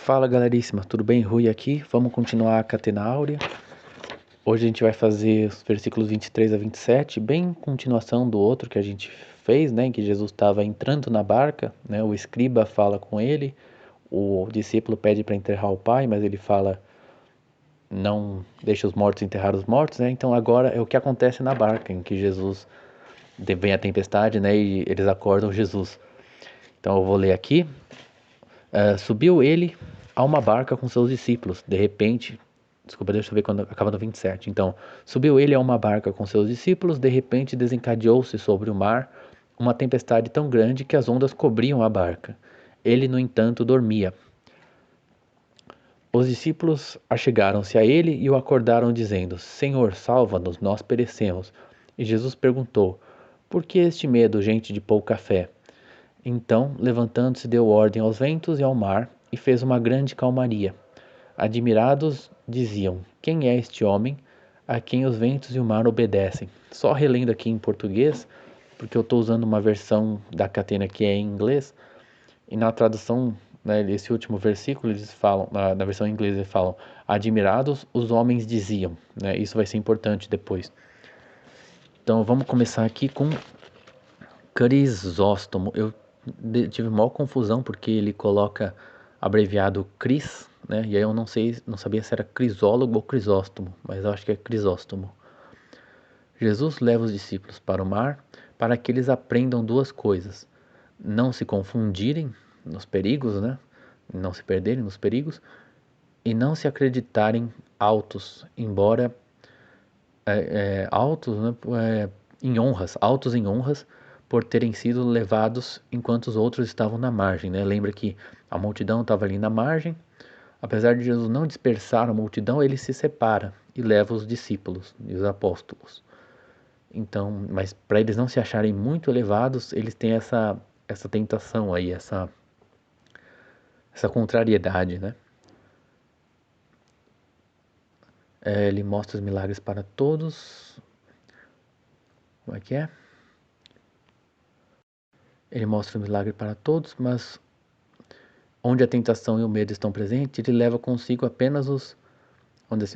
Fala galerinha, tudo bem? Rui aqui, vamos continuar a Catena Áurea. Hoje a gente vai fazer os versículos 23 a 27, bem continuação do outro que a gente fez, né? Em que Jesus estava entrando na barca, né? O escriba fala com ele, o discípulo pede para enterrar o pai, mas ele fala, não deixa os mortos enterrar os mortos, né? Então agora é o que acontece na barca, em que Jesus vem a tempestade, né? E eles acordam Jesus. Então eu vou ler aqui. Subiu ele a uma barca com seus discípulos. De repente, desculpa, deixa eu ver quando acaba no 27. Então, subiu ele a uma barca com seus discípulos. De repente, desencadeou-se sobre o mar uma tempestade tão grande que as ondas cobriam a barca. Ele, no entanto, dormia. Os discípulos achegaram-se a ele e o acordaram, dizendo: Senhor, salva-nos, nós perecemos. E Jesus perguntou: Por que este medo, gente de pouca fé? Então, levantando-se, deu ordem aos ventos e ao mar, e fez uma grande calmaria. Admirados, diziam: Quem é este homem a quem os ventos e o mar obedecem? Só relendo aqui em português, porque eu estou usando uma versão da Catena que é em inglês, e na tradução, né, esse último versículo, eles falam, na versão inglesa eles falam: Admirados, os homens diziam. Né, isso vai ser importante depois. Então vamos começar aqui com Crisóstomo. Eu tive maior confusão porque ele coloca abreviado Cris, né? E aí eu não sabia se era crisólogo ou crisóstomo, mas eu acho que é Crisóstomo. Jesus leva os discípulos para o mar para que eles aprendam duas coisas: não se confundirem nos perigos, né? Não se perderem nos perigos e não se acreditarem altos, embora altos, né, altos em honras, por terem sido levados enquanto os outros estavam na margem, né? Lembra que a multidão estava ali na margem, apesar de Jesus não dispersar a multidão, ele se separa e leva os discípulos e os apóstolos. Então, mas para eles não se acharem muito elevados, eles têm essa tentação aí, essa contrariedade, né? Ele mostra os milagres para todos. Como é que é? Ele mostra o milagre para todos, mas onde a tentação e o medo estão presentes, ele leva consigo apenas os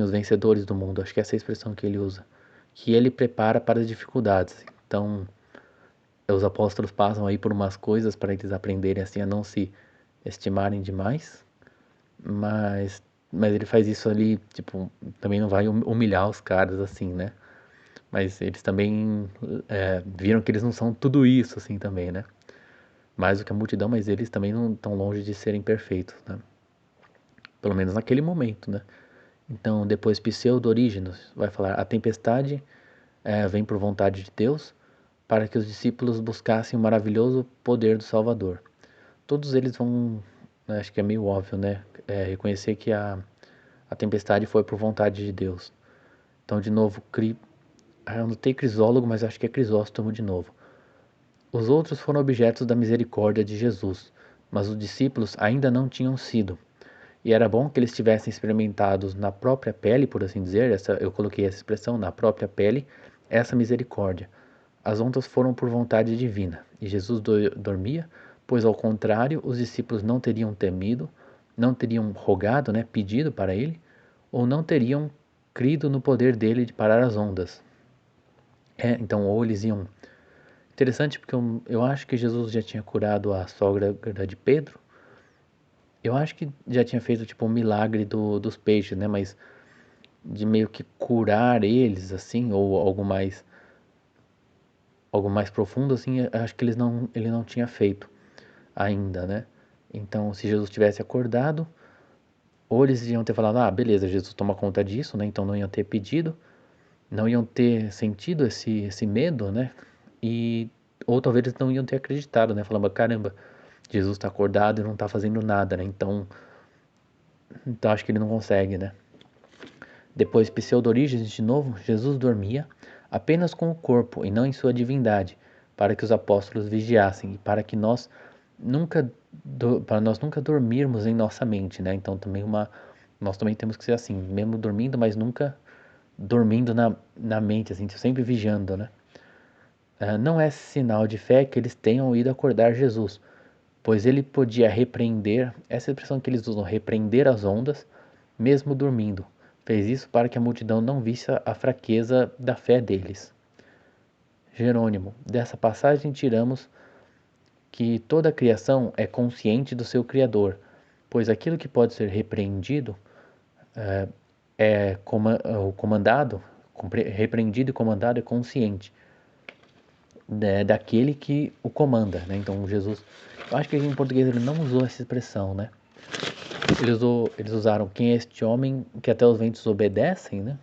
vencedores do mundo. Acho que essa é a expressão que ele usa. Que ele prepara para as dificuldades. Então, os apóstolos passam aí por umas coisas para eles aprenderem assim a não se estimarem demais, mas ele faz isso ali, tipo, também não vai humilhar os caras assim, né? Mas eles também viram que eles não são tudo isso assim também, né? Mais do que a multidão, mas eles também não estão longe de serem perfeitos, né? Pelo menos naquele momento, né? Então, depois Pseudo-Orígenes vai falar: a tempestade vem por vontade de Deus para que os discípulos buscassem o maravilhoso poder do Salvador. Todos eles vão, né, acho que é meio óbvio, né? Reconhecer que a tempestade foi por vontade de Deus. Então, de novo, eu anotei crisólogo, mas acho que é Crisóstomo de novo. Os outros foram objetos da misericórdia de Jesus, mas os discípulos ainda não tinham sido. E era bom que eles tivessem experimentados na própria pele, por assim dizer, eu coloquei essa expressão, na própria pele, essa misericórdia. As ondas foram por vontade divina, e Jesus dormia, pois ao contrário, os discípulos não teriam temido, não teriam rogado, né, pedido para ele, ou não teriam crido no poder dele de parar as ondas. Então, ou eles iam. Interessante porque eu acho que Jesus já tinha curado a sogra de Pedro. Eu acho que já tinha feito tipo um milagre dos peixes, né? Mas de meio que curar eles, assim, ou algo mais profundo, assim, acho que ele não tinha feito ainda, né? Então, se Jesus tivesse acordado, ou eles iam ter falado: ah, beleza, Jesus toma conta disso, né? Então não iam ter pedido, não iam ter sentido esse medo, né? Ou talvez eles não iam ter acreditado, né? Falando: caramba, Jesus está acordado e não está fazendo nada, né? Então acho que ele não consegue, né? Depois, Pseudo-Orígenes de novo, Jesus dormia apenas com o corpo e não em sua divindade, para que os apóstolos vigiassem e para nós nunca dormirmos em nossa mente, né? Então nós também temos que ser assim, mesmo dormindo, mas nunca dormindo na mente, assim, sempre vigiando, né? Não é sinal de fé que eles tenham ido acordar Jesus, pois ele podia repreender, essa expressão que eles usam, repreender as ondas, mesmo dormindo. Fez isso para que a multidão não visse a fraqueza da fé deles. Jerônimo, dessa passagem tiramos que toda a criação é consciente do seu Criador, pois aquilo que pode ser repreendido o comandado, repreendido e comandado é consciente daquele que o comanda, né? Então Jesus, eu acho que em português ele não usou essa expressão, né? Eles usaram quem é este homem que até os ventos obedecem, né?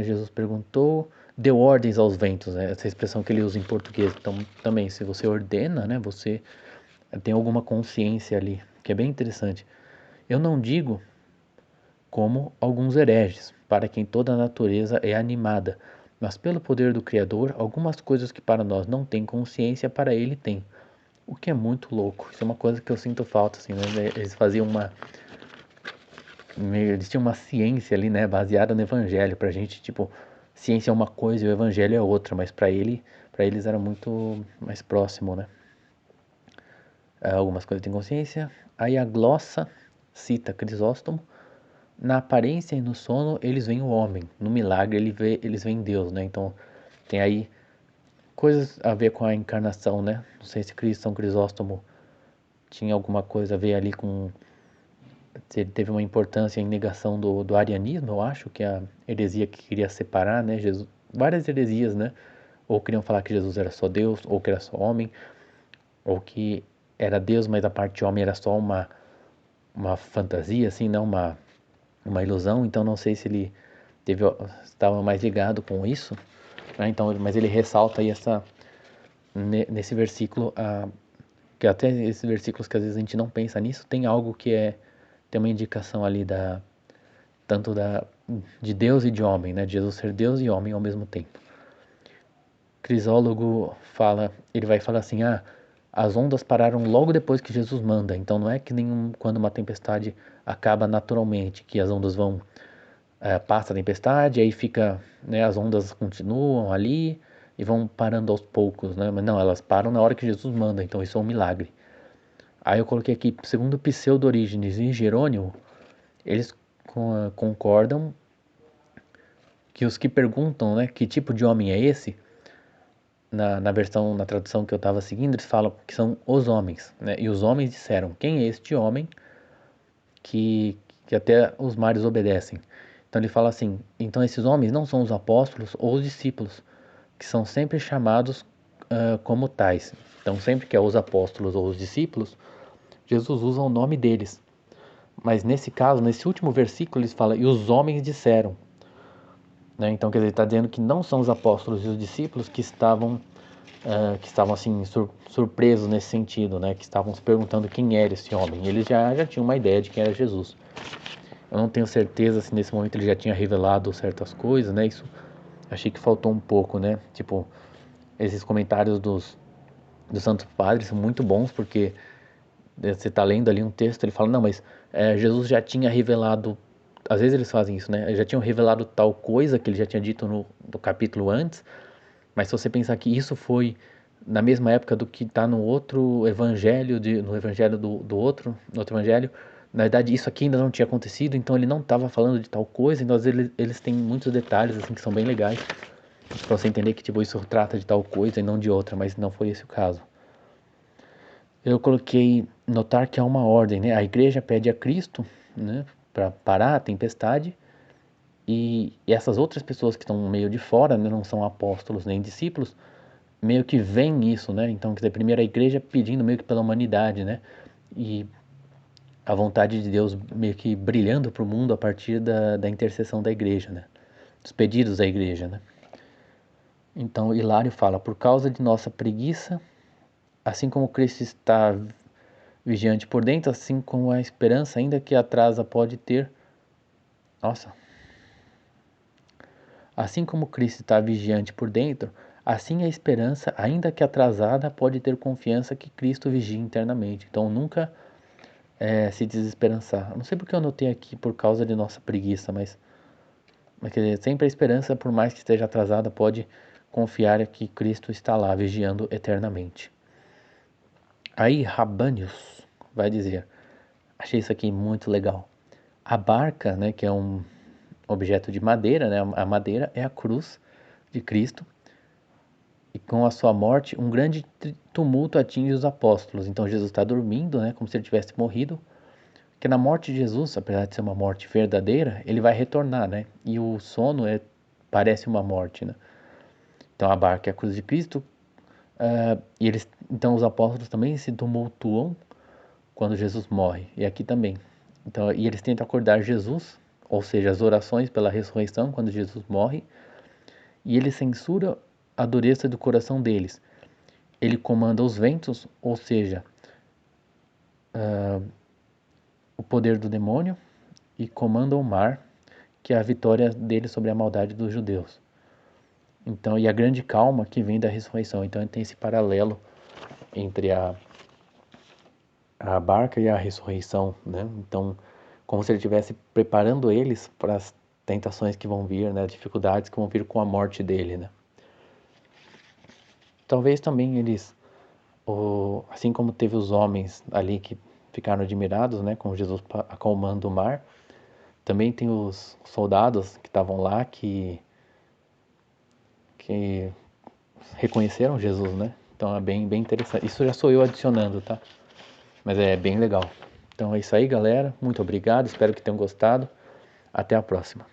Jesus perguntou, deu ordens aos ventos, né? Essa expressão que ele usa em português. Então também, se você ordena, né? Você tem alguma consciência ali, que é bem interessante. Eu não digo como alguns hereges, para quem toda a natureza é animada, mas pelo poder do Criador, algumas coisas que para nós não têm consciência, para ele tem. O que é muito louco. Isso é uma coisa que eu sinto falta, assim, né? Eles faziam eles tinham uma ciência ali, né, baseada no evangelho. Pra gente, tipo, ciência é uma coisa e o evangelho é outra, mas para eles era muito mais próximo, né? Algumas coisas têm consciência. Aí a glossa cita Crisóstomo. Na aparência e no sono eles veem o homem, no milagre eles veem Deus, né? Então tem aí coisas a ver com a encarnação, né? Não sei se São Crisóstomo tinha alguma coisa a ver ali com, se ele teve uma importância em negação do arianismo, eu acho, que é a heresia que queria separar, né? Jesus, várias heresias, né? Ou queriam falar que Jesus era só Deus, ou que era só homem, ou que era Deus, mas a parte homem era só uma fantasia, assim, não uma ilusão. Então não sei se ele estava mais ligado com isso, né? Então, mas ele ressalta aí nesse versículo, que até esses versículos que às vezes a gente não pensa nisso, tem algo que tem uma indicação ali tanto de Deus e de homem, né? De Jesus ser Deus e homem ao mesmo tempo. Crisólogo ele vai falar assim, as ondas pararam logo depois que Jesus manda, então não é que quando uma tempestade acaba naturalmente, que as ondas passa a tempestade, aí fica, né, as ondas continuam ali e vão parando aos poucos, né? Mas não, elas param na hora que Jesus manda, então isso é um milagre. Aí eu coloquei aqui, segundo Pseudo-Orígenes e Jerônimo, eles concordam que os que perguntam, né, que tipo de homem é esse, na tradução que eu estava seguindo, eles falam que são os homens, né? E os homens disseram, quem é este homem que, que até os mares obedecem? Então ele fala assim, então esses homens não são os apóstolos ou os discípulos, que são sempre chamados como tais. Então sempre que é os apóstolos ou os discípulos, Jesus usa o nome deles. Mas nesse caso, nesse último versículo, ele fala, e os homens disseram. Né? Então, quer dizer, ele está dizendo que não são os apóstolos e os discípulos que estavam assim, surpresos nesse sentido, né? Que estavam se perguntando quem era esse homem. Eles já tinham uma ideia de quem era Jesus. Eu não tenho certeza se nesse momento ele já tinha revelado certas coisas, né? Isso achei que faltou um pouco, né? Tipo, esses comentários dos Santos Padres são muito bons, porque você está lendo ali um texto, ele fala, não, mas Jesus já tinha revelado, às vezes eles fazem isso, né? Já tinham revelado tal coisa que ele já tinha dito no capítulo antes, mas se você pensar que isso foi na mesma época do que está no outro evangelho, no evangelho no outro evangelho, na verdade isso aqui ainda não tinha acontecido, então ele não estava falando de tal coisa, então às vezes eles têm muitos detalhes assim que são bem legais, para você entender que tipo, isso trata de tal coisa e não de outra, mas não foi esse o caso. Eu coloquei notar que há uma ordem, né? A igreja pede a Cristo, né, para parar a tempestade, e essas outras pessoas que estão meio de fora, né, não são apóstolos nem discípulos, meio que veem isso, né? Então, quer dizer, primeiro a igreja pedindo meio que pela humanidade, né? E a vontade de Deus meio que brilhando para o mundo a partir da intercessão da igreja, né? Dos pedidos da igreja, né? Então, Hilário fala, por causa de nossa preguiça, assim como Cristo está vigiante por dentro, assim como a esperança, ainda que atrasa, pode ter. Nossa! Assim como Cristo está vigiante por dentro, assim a esperança, ainda que atrasada, pode ter confiança que Cristo vigia internamente. Então nunca se desesperançar. Eu não sei porque eu anotei aqui por causa de nossa preguiça, mas quer dizer, sempre a esperança, por mais que esteja atrasada, pode confiar que Cristo está lá vigiando eternamente. Aí Rabanius vai dizer: achei isso aqui muito legal. A barca, né, que é um objeto de madeira, né, a madeira é a cruz de Cristo, e com a sua morte um grande tumulto atinge os apóstolos. Então Jesus está dormindo, né, como se ele tivesse morrido, porque na morte de Jesus, apesar de ser uma morte verdadeira, ele vai retornar, né, e o sono parece uma morte, né. Então a barca é a cruz de Cristo, e então os apóstolos também se tumultuam quando Jesus morre, e aqui também. Então, e eles tentam acordar Jesus, ou seja, as orações pela ressurreição quando Jesus morre, e ele censura a dureza do coração deles. Ele comanda os ventos, ou seja, o poder do demônio, e comanda o mar, que é a vitória dele sobre a maldade dos judeus. Então, e a grande calma que vem da ressurreição. Então, tem esse paralelo entre a barca e a ressurreição, né? Então, como se ele estivesse preparando eles para as tentações que vão vir, né? Dificuldades que vão vir com a morte dele, né? Talvez também eles, assim como teve os homens ali que ficaram admirados, né? Com Jesus acalmando o mar, também tem os soldados que estavam lá que reconheceram Jesus, né? Então é bem interessante. Isso já sou eu adicionando, tá? Mas é bem legal. Então é isso aí, galera. Muito obrigado. Espero que tenham gostado. Até a próxima.